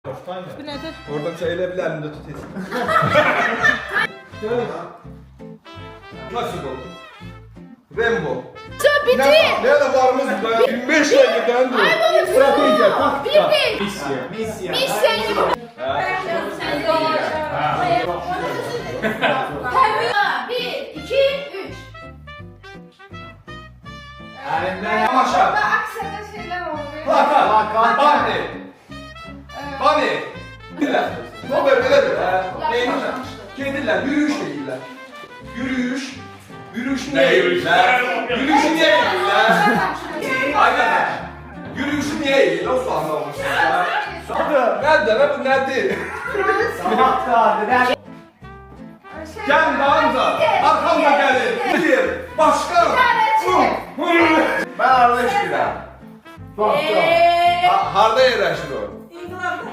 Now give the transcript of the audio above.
Bu nədir? Oradan çeyle bile elinde tut etsin. Nasıl bu? Rambo. Çok bitti. Nerede varımız be? 25 dakikadan dur. Strateji, taktika. Bir. Misya. Misya gibi. Bir, iki, üç. Amaşa. Aksada şeyler oluyor. Plakat. Bandi. Bani. Kediler. Bu bebeledir. Neymişler? Kediler. Yürüyüş değiller. Yürüyüş. Yürüyüş niye değiller? Yürüyüşü niye değiller? Arkadaş. Yürüyüşü niye değil? Nasıl anlamışsın ya? Nerede lan bu nerede? Gel Danza. Arkamda gelin. Bir. Başkan. Ben arada işləyirəm. Harda yerləşir o? İnqilabda.